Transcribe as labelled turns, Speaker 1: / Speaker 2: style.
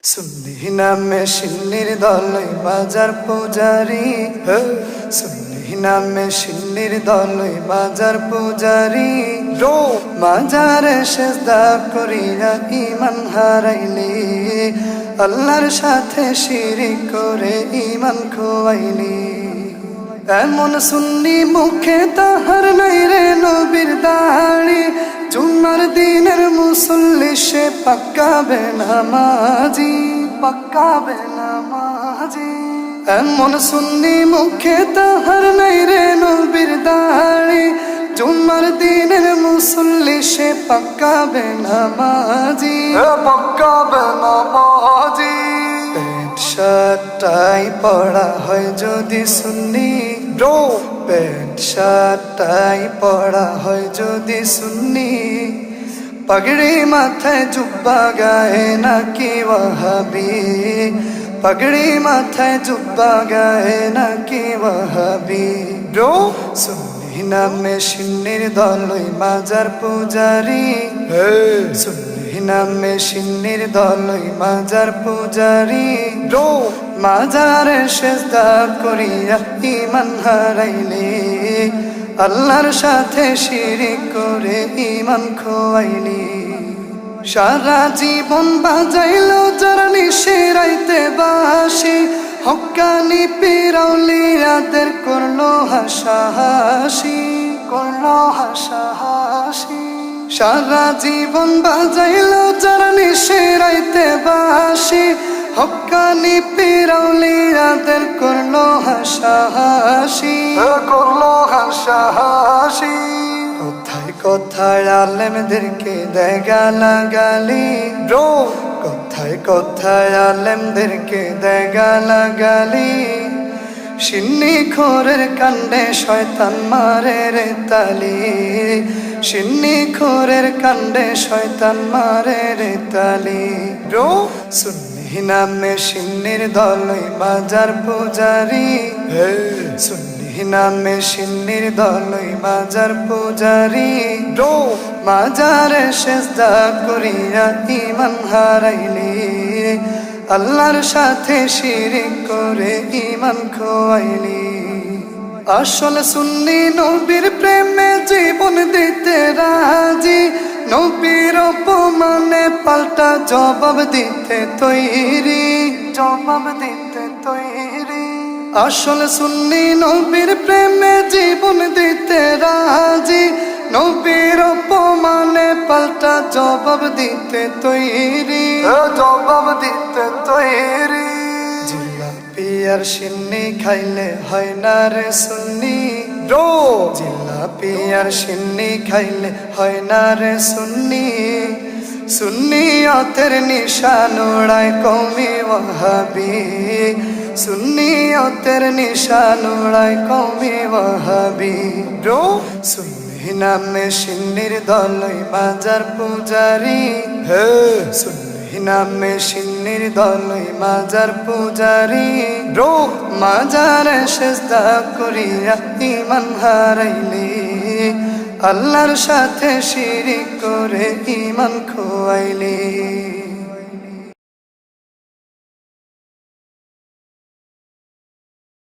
Speaker 1: সুন্নি নামে সিন্নির দলই বাজার পূজারি, সুন্নি নামে সিন্নির দলই বাজার পূজারি। মাজারে সেজদা করিয়া ইমান হারাইলি, আল্লাহর সাথে শিরিক করে ইমান খোয়াইলি। এমন সুন্নি মুখে তাহার নাই রে নবীর দাড়ি, জুমার দিনের মুসল্লি সে পাক্কাবে নামাজি, পাক্কাবে নামাজি। এমন সুন্নি মুখে তাহার নাই রে নবীর দাড়ি, জুমার দিনের মুসল্লি সে পাক্কাবে নামাজি, পাক্কাবে নামাজি। প্যান্ট শার্ট টাই পড়া হয় যদি সুন্নি, প্যান্ট শার্ট টাই পড়া হয় যদি সুন্নি। পাগড়ি মাথায় জুব্বা গায়ে নাকি ওয়াহাবি, পাগড়ি মাথায় জুব্বা গায়ে নাকি ওয়াহাবি। সুন্নি নামে সিন্নির দলই মাজার পূজারি, সুন্নি নামে সিন্নির দলই মাজার পূজারি। মাজারে সেজদা করিয়া ইমান হারাইলি, আল্লাহর সাথে শিরিক করে ইমান খোয়াইলি। সারা জীবন বাজাইলো যারা নিশিরাইতে বাসি, হক্কানি পীর আউলিয়াদের করলো হাসাহাসি, করলো হাসাহাসি। সারা জীবন বাজাইলো যারা নিশিরাইতে বাসি, হক্কানি পীর আউলিয়াদের করলো হাসাহাসি, করলো হাসাহাসি। কোথায় কোথায় আলেমদেরকে দেয় গালাগালি, কোথায় কোথায় আলেমদেরকে দেয় গালাগালি। সিন্নি খোরের কাণ্ডে শয়তান মারে রে তালি, সিন্নি খোরের কাণ্ডে শয়তান মারে রে তালি। সুন্নি নামে সিন্নির দলই বাজার পূজারি, সুন্নি নামে সিন্নির দলই বাজার পূজারি। মাজারে সেজদা করিয়া ইমান হারাইলি, আল্লাহর সাথে শিরিক করে ইমান খোয়াইলি। আসল সুন্নি নবীর প্রেমে জীবন দিতে রাজি, নবীর অপমানে পাল্টা জবাব দিতে তৈরি, জবাব দিতে তৈরি। আসল সুন্নি নবীর প্রেমে জীবন দিতে রাজি, নবীর অপমানে পাল্টা জবাব দিতে তৈরি, জবাব দিতে তৈরি। জিলাপি আর সিন্নি খাইলে হয় না রে সুন্নি, জিলাপি আর সিন্নি খাইলে হয় না রে সুন্নি। সুন্নিয়তের নিশান উড়ায় কওমি ওয়াহাবি, সুন্নিয়তের নিশান উড়ায় কওমি ওয়াহাবি। সুন্নি নামে সিন্নির দলই বাজার পূজারি, সুন্নি নামে সিন্নির দলই মাজার পূজারি। মাজারে সেজদা করিয়া ইমান হারাইলি, আল্লাহর সাথে শিরিক করে ইমান খোয়াইলি।